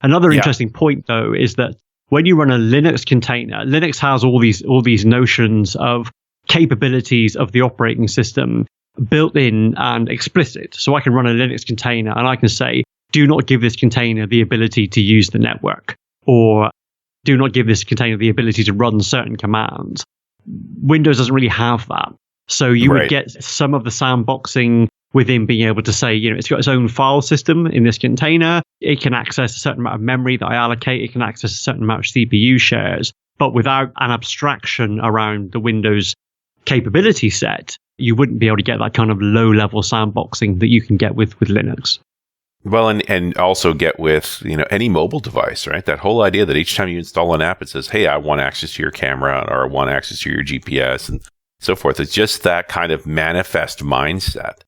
Another interesting point, though, is that when you run a Linux container, Linux has all these notions of capabilities of the operating system built in and explicit. So I can run a Linux container and I can say, do not give this container the ability to use the network, or do not give this container the ability to run certain commands. Windows doesn't really have that. So you would get some of the sandboxing within being able to say, it's got its own file system in this container. It can access a certain amount of memory that I allocate. It can access a certain amount of CPU shares, but without an abstraction around the Windows capability set, you wouldn't be able to get that kind of low-level sandboxing that you can get with Linux. Well, and also get with, any mobile device, right? That whole idea that each time you install an app, it says, hey, I want access to your camera, or I want access to your GPS and so forth. It's just that kind of manifest mindset.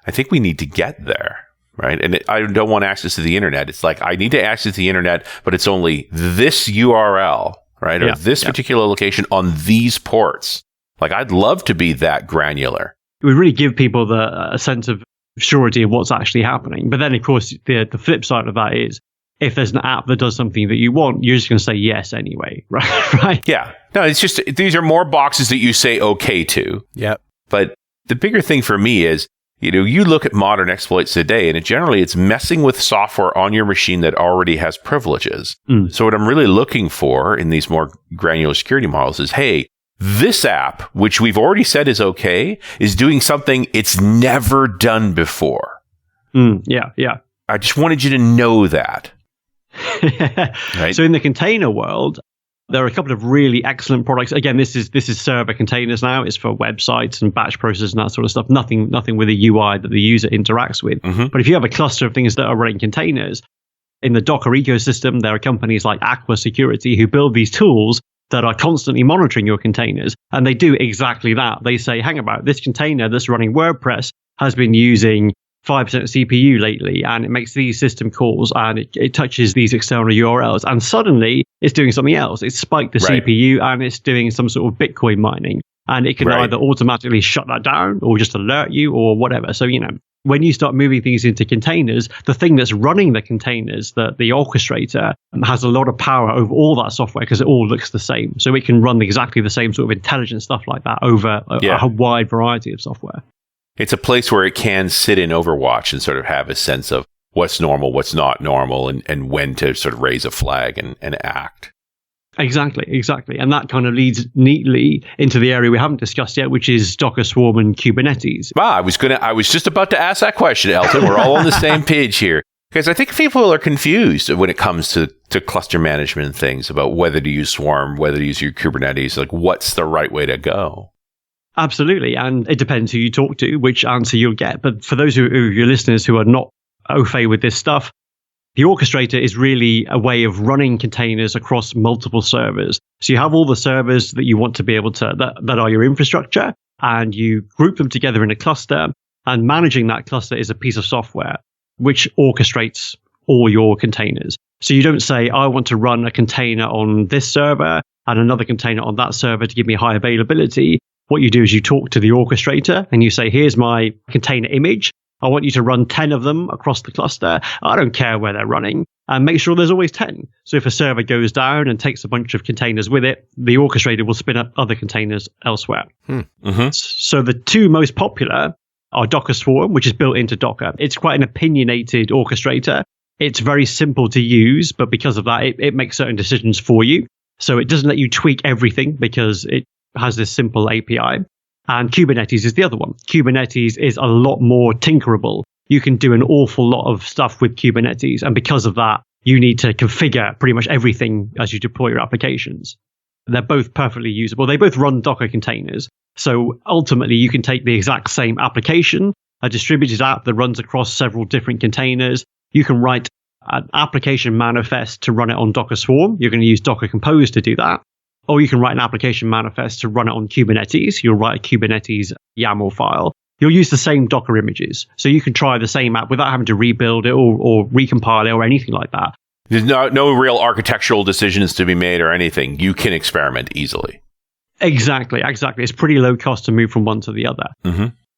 I think we need to get there, right? And I don't want access to the internet. It's like, I need to access the internet, but it's only this URL, right? Or this particular location on these ports. Like, I'd love to be that granular. It would really give people a sense of surety of what's actually happening. But then, of course, the flip side of that is, if there's an app that does something that you want, you're just going to say yes anyway, right? Yeah. No, it's just, these are more boxes that you say okay to. Yep. But the bigger thing for me is, you look at modern exploits today, and generally it's messing with software on your machine that already has privileges. So what I'm really looking for in these more granular security models is, hey, this app, which we've already said is okay, is doing something it's never done before. Yeah. I just wanted you to know that. Right? So in the container world, there are a couple of really excellent products. Again, this is server containers now. It's for websites and batch processors and that sort of stuff. Nothing with a UI that the user interacts with. But if you have a cluster of things that are running containers, in the Docker ecosystem, there are companies like Aqua Security who build these tools that are constantly monitoring your containers. And they do exactly that. They say, hang about, this container that's running WordPress has been using 5% CPU lately, and it makes these system calls, and it touches these external URLs, and suddenly it's doing something else. It's spiked the CPU, and it's doing some sort of Bitcoin mining, and it can either automatically shut that down or just alert you or whatever. So, when you start moving things into containers, the thing that's running the containers, the orchestrator, has a lot of power over all that software because it all looks the same. So it can run exactly the same sort of intelligent stuff like that over a wide variety of software. It's a place where it can sit in Overwatch and sort of have a sense of what's normal, what's not normal, and when to sort of raise a flag and act. Exactly. And that kind of leads neatly into the area we haven't discussed yet, which is Docker Swarm and Kubernetes. I was just about to ask that question, Elton. We're all on the same page here. Because I think people are confused when it comes to cluster management and things about whether to use Swarm, whether to use your Kubernetes, like what's the right way to go. Absolutely. And it depends who you talk to, which answer you'll get. But for those of your listeners who are not au fait with this stuff, the orchestrator is really a way of running containers across multiple servers. So you have all the servers that you want to be able to, that are your infrastructure, and you group them together in a cluster, and managing that cluster is a piece of software which orchestrates all your containers. So you don't say, I want to run a container on this server and another container on that server to give me high availability. What you do is you talk to the orchestrator and you say, here's my container image. I want you to run 10 of them across the cluster. I don't care where they're running, and make sure there's always 10. So if a server goes down and takes a bunch of containers with it, the orchestrator will spin up other containers elsewhere. So the two most popular are Docker Swarm, which is built into Docker. It's quite an opinionated orchestrator. It's very simple to use, but because of that, it makes certain decisions for you. So it doesn't let you tweak everything because it has this simple API. And Kubernetes is the other one. Kubernetes is a lot more tinkerable. You can do an awful lot of stuff with Kubernetes. And because of that, you need to configure pretty much everything as you deploy your applications. They're both perfectly usable. They both run Docker containers. So ultimately, you can take the exact same application, a distributed app that runs across several different containers. You can write an application manifest to run it on Docker Swarm. You're going to use Docker Compose to do that. Or you can write an application manifest to run it on Kubernetes. You'll write a Kubernetes YAML file. You'll use the same Docker images. So you can try the same app without having to rebuild it or recompile it or anything like that. There's no real architectural decisions to be made or anything. You can experiment easily. Exactly. It's pretty low cost to move from one to the other.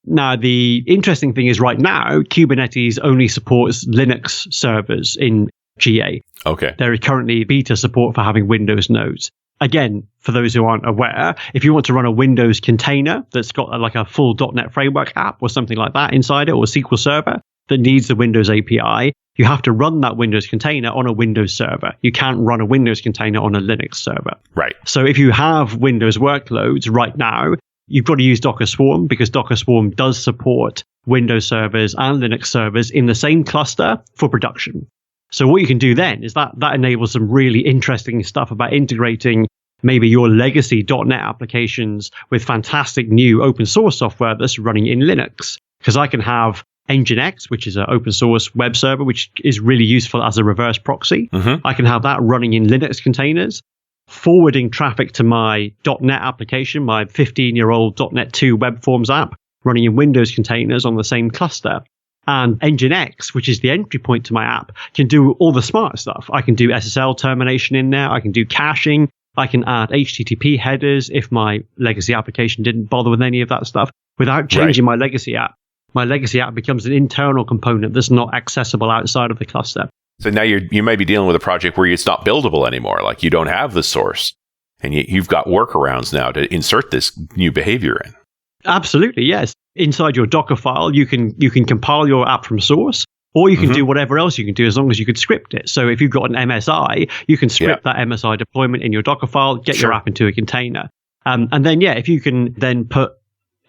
Now, the interesting thing is right now, Kubernetes only supports Linux servers in GA. Okay. There is currently beta support for having Windows nodes. Again, for those who aren't aware, if you want to run a Windows container that's got like a full .NET Framework app or something like that inside it, or a SQL server that needs the Windows API, you have to run that Windows container on a Windows server. You can't run a Windows container on a Linux server. Right. So if you have Windows workloads right now, you've got to use Docker Swarm because Docker Swarm does support Windows servers and Linux servers in the same cluster for production. So what you can do then is that enables some really interesting stuff about integrating maybe your legacy .NET applications with fantastic new open source software that's running in Linux. Because I can have Nginx, which is an open source web server, which is really useful as a reverse proxy. I can have that running in Linux containers, forwarding traffic to my .NET application, my 15-year-old .NET 2 web forms app, running in Windows containers on the same cluster. And Nginx, which is the entry point to my app, can do all the smart stuff. I can do SSL termination in there. I can do caching. I can add HTTP headers if my legacy application didn't bother with any of that stuff without changing my legacy app. My legacy app becomes an internal component that's not accessible outside of the cluster. So now you might be dealing with a project where it's not buildable anymore. Like you don't have the source and you've got workarounds now to insert this new behavior in. Absolutely, yes. Inside your Docker file, you can compile your app from source, or you can do whatever else you can do as long as you can script it. So if you've got an MSI, you can script that MSI deployment in your Docker file, get your app into a container. And then, if you can then put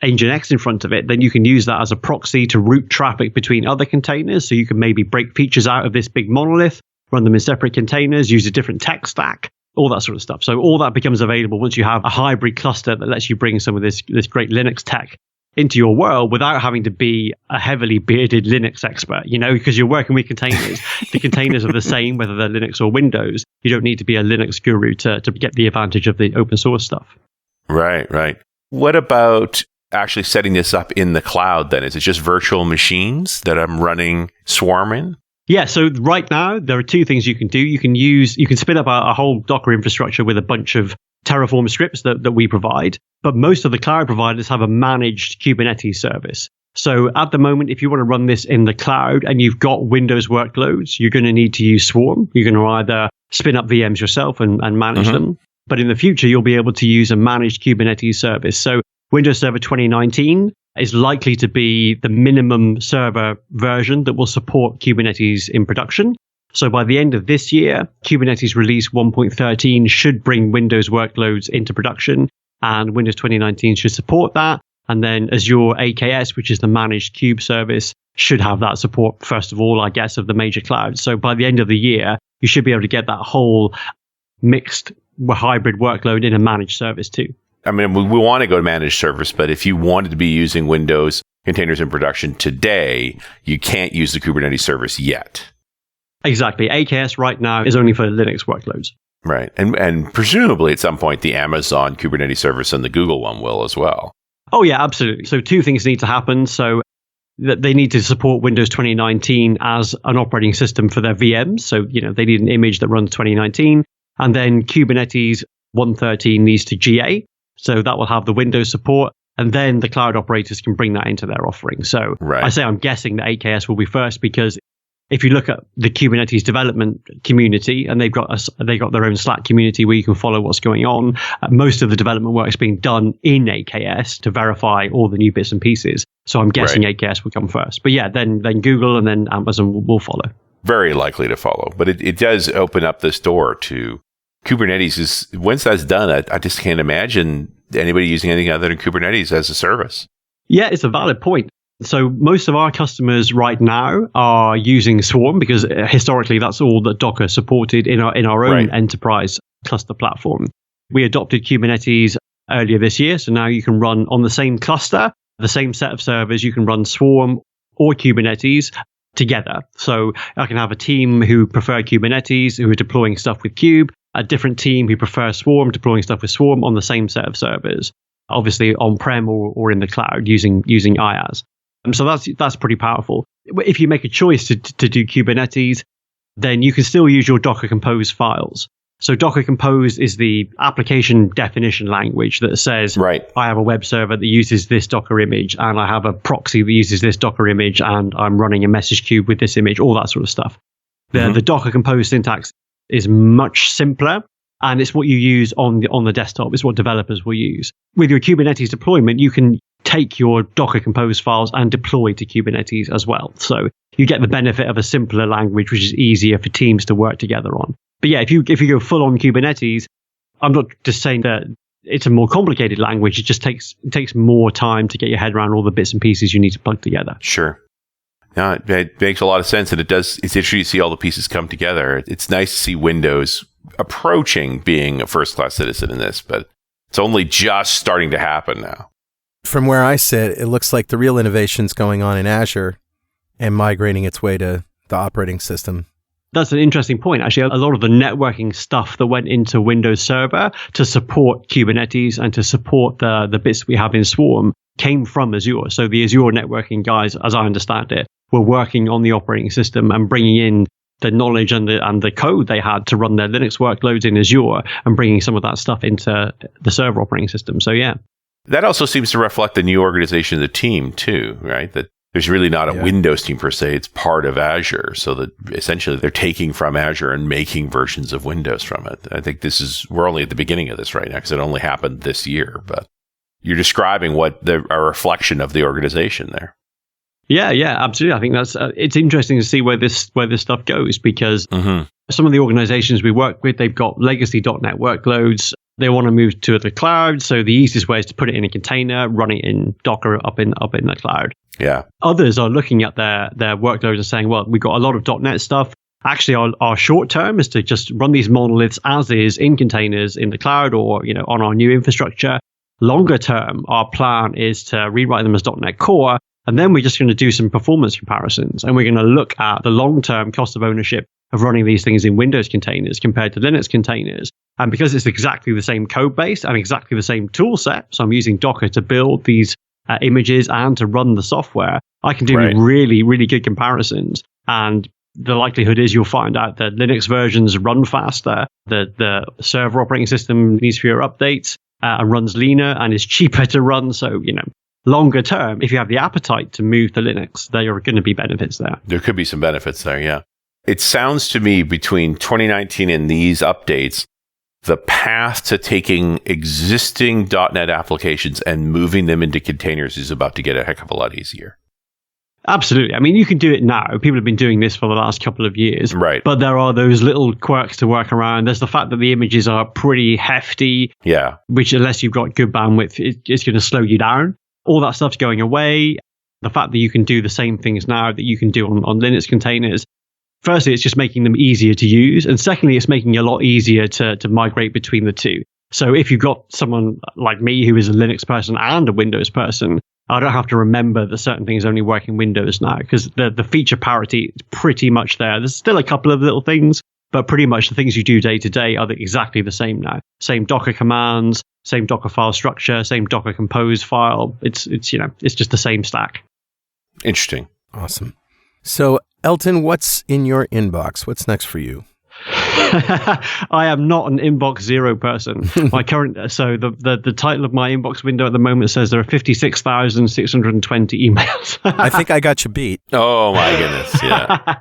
Nginx in front of it, then you can use that as a proxy to route traffic between other containers. So you can maybe break features out of this big monolith, run them in separate containers, use a different tech stack, all that sort of stuff. So all that becomes available once you have a hybrid cluster that lets you bring some of this great Linux tech into your world without having to be a heavily bearded Linux expert, because you're working with containers. The containers are the same, whether they're Linux or Windows. You don't need to be a Linux guru to get the advantage of the open source stuff. Right. What about actually setting this up in the cloud then? Is it just virtual machines that I'm running Swarm in? Yeah, so right now, there are two things you can do. You can spin up a whole Docker infrastructure with a bunch of Terraform scripts that we provide, but most of the cloud providers have a managed Kubernetes service. So at the moment, if you want to run this in the cloud and you've got Windows workloads, you're going to need to use Swarm. You're going to either spin up VMs yourself and manage them, but in the future, you'll be able to use a managed Kubernetes service. So Windows Server 2019 is likely to be the minimum server version that will support Kubernetes in production. So by the end of this year, Kubernetes release 1.13 should bring Windows workloads into production, and Windows 2019 should support that. And then Azure AKS, which is the managed Kube service, should have that support, first of all, I guess, of the major clouds. So by the end of the year, you should be able to get that whole mixed hybrid workload in a managed service too. I mean, we want to go to managed service, but if you wanted to be using Windows containers in production today, you can't use the Kubernetes service yet. Exactly. AKS right now is only for Linux workloads. Right. And presumably at some point, the Amazon Kubernetes service and the Google one will as well. Oh, yeah, absolutely. So two things need to happen. So that they need to support Windows 2019 as an operating system for their VMs. So, they need an image that runs 2019. And then Kubernetes 1.13 needs to GA. So that will have the Windows support. And then the cloud operators can bring that into their offering. So I say I'm guessing that AKS will be first, because if you look at the Kubernetes development community, and they've got their own Slack community where you can follow what's going on, most of the development work is being done in AKS to verify all the new bits and pieces. So I'm guessing AKS will come first. But then Google and then Amazon will follow. Very likely to follow. But it does open up this door to Kubernetes. Once that's done, I just can't imagine anybody using anything other than Kubernetes as a service. Yeah, it's a valid point. So most of our customers right now are using Swarm because historically that's all that Docker supported in our own enterprise cluster platform. We adopted Kubernetes earlier this year, so now you can run on the same cluster, the same set of servers, you can run Swarm or Kubernetes together. So I can have a team who prefer Kubernetes, who are deploying stuff with Kube, a different team who prefer Swarm, deploying stuff with Swarm on the same set of servers, obviously on-prem or in the cloud using IaaS. So that's pretty powerful. If you make a choice to do Kubernetes, then you can still use your Docker Compose files. So Docker Compose is the application definition language that says, I have a web server that uses this Docker image, and I have a proxy that uses this Docker image, and I'm running a message queue with this image, all that sort of stuff. The Docker Compose syntax is much simpler, and it's what you use on the desktop. It's what developers will use. With your Kubernetes deployment, you can take your Docker Compose files and deploy to Kubernetes as well. So you get the benefit of a simpler language, which is easier for teams to work together on. But yeah, if you go full on Kubernetes, I'm not just saying that it's a more complicated language. It just takes more time to get your head around all the bits and pieces you need to plug together. Sure. No, it makes a lot of sense, and it's interesting to see all the pieces come together. It's nice to see Windows approaching being a first-class citizen in this, but it's only just starting to happen now. From where I sit, it looks like the real innovation's going on in Azure and migrating its way to the operating system. That's an interesting point. Actually, a lot of the networking stuff that went into Windows Server to support Kubernetes and to support the bits we have in Swarm came from Azure. So the Azure networking guys, as I understand it, were working on the operating system and bringing in the knowledge and the code they had to run their Linux workloads in Azure and bringing some of that stuff into the server operating system. So yeah. That also seems to reflect the new organization of the team too, right? That there's really not a Windows team per se. It's part of Azure. So that essentially they're taking from Azure and making versions of Windows from it. I think we're only at the beginning of this right now because it only happened this year. But you're describing a reflection of the organization there. Yeah, absolutely. I think that's it's interesting to see where this stuff goes, because some of the organizations we work with, they've got legacy .NET workloads. They want to move to the cloud, so the easiest way is to put it in a container, run it in Docker up in the cloud. Yeah. Others are looking at their workloads and saying, well, we've got a lot of .NET stuff. Actually, our short term is to just run these monoliths as is in containers in the cloud or on our new infrastructure. Longer term, our plan is to rewrite them as .NET Core, and then we're just going to do some performance comparisons, and we're going to look at the long-term cost of ownership of running these things in Windows containers compared to Linux containers. And because it's exactly the same code base and exactly the same tool set, so I'm using Docker to build these images and to run the software, I can do really, really good comparisons. And the likelihood is you'll find out that Linux versions run faster, the server operating system needs fewer updates, and runs leaner and is cheaper to run. So, longer term, if you have the appetite to move to Linux, there are going to be benefits there. There could be some benefits there, yeah. It sounds to me between 2019 and these updates, the path to taking existing .NET applications and moving them into containers is about to get a heck of a lot easier. Absolutely. I mean, you can do it now. People have been doing this for the last couple of years. Right. But there are those little quirks to work around. There's the fact that the images are pretty hefty. Yeah. Which, unless you've got good bandwidth, it's going to slow you down. All that stuff's going away. The fact that you can do the same things now that you can do on Linux containers. Firstly, it's just making them easier to use. And secondly, it's making it a lot easier to migrate between the two. So if you've got someone like me who is a Linux person and a Windows person, I don't have to remember that certain things only work in Windows now, because the feature parity is pretty much there. There's still a couple of little things, but pretty much the things you do day to day are exactly the same now. Same Docker commands, same Docker file structure, same Docker compose file. It's just the same stack. Interesting. Awesome. So, Elton, what's in your inbox? What's next for you? I am not an inbox zero person. The title of my inbox window at the moment says there are 56,620 emails. I think I got you beat. Oh my goodness. Yeah.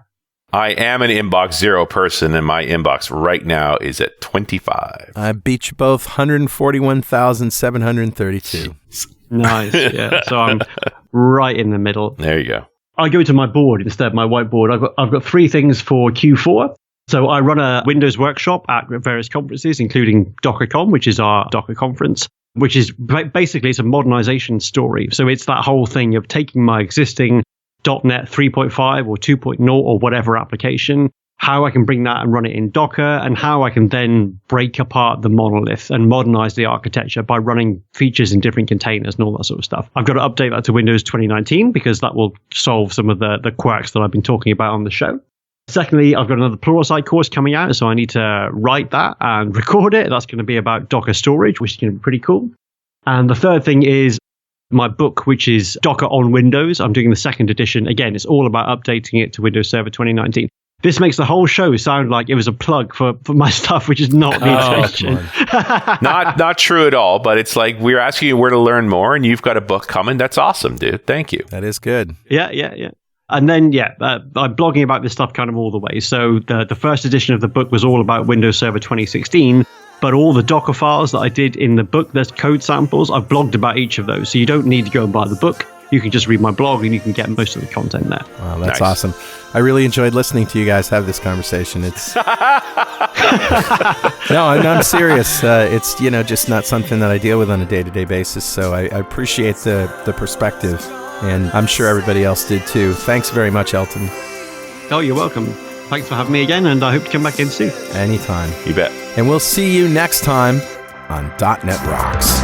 I am an inbox zero person, and my inbox right now is at 25. I beat you both, 141,732. Nice. Yeah. So I'm right in the middle. There you go. I go to my board instead, my whiteboard. I've got 3 things for Q4. So I run a Windows workshop at various conferences, including DockerCon, which is our Docker conference, which is basically it's a modernization story. So it's that whole thing of taking my existing .NET 3.5 or 2.0 or whatever application, how I can bring that and run it in Docker, and how I can then break apart the monolith and modernize the architecture by running features in different containers and all that sort of stuff. I've got to update that to Windows 2019 because that will solve some of the quirks that I've been talking about on the show. Secondly, I've got another Pluralsight course coming out, so I need to write that and record it. That's going to be about Docker storage, which is going to be pretty cool. And the third thing is my book, which is Docker on Windows. I'm doing the 2nd edition. Again, it's all about updating it to Windows Server 2019. This makes the whole show sound like it was a plug for my stuff, which is not the intention. Not true at all, but it's like we're asking you where to learn more, and you've got a book coming. That's awesome, dude. Thank you. That is good. Yeah. And then, I'm blogging about this stuff kind of all the way. So the first edition of the book was all about Windows Server 2016, but all the Docker files that I did in the book, there's code samples. I've blogged about each of those. So you don't need to go and buy the book. You can just read my blog and you can get most of the content there. Wow, that's awesome. I really enjoyed listening to you guys have this conversation. It's No, I'm serious. It's just not something that I deal with on a day-to-day basis. So I appreciate the perspective. And I'm sure everybody else did too. Thanks very much, Elton. Oh, you're welcome. Thanks for having me again, and I hope to come back in soon. Anytime. You bet. And we'll see you next time on .NET Rocks.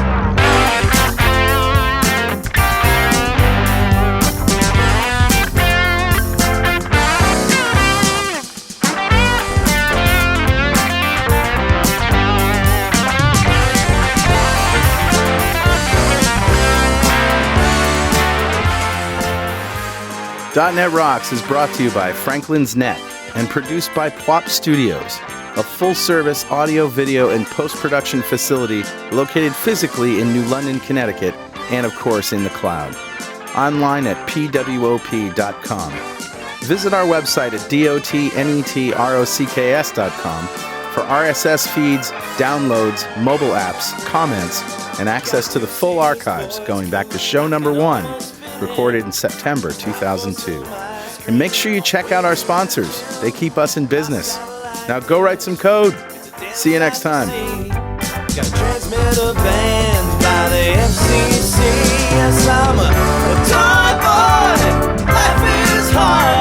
.NET Rocks is brought to you by Franklin's Net and produced by Plop Studios, a full-service audio, video, and post-production facility located physically in New London, Connecticut, and of course in the cloud. Online at pwop.com. Visit our website at dotnetrocks.com for RSS feeds, downloads, mobile apps, comments, and access to the full archives going back to show number 1, recorded in September 2002. And make sure you check out our sponsors. They keep us in business. Now go write some code. See you next time. Got a transmitter banned by the FCC. Yes, I'm a toy boy. Life is hard.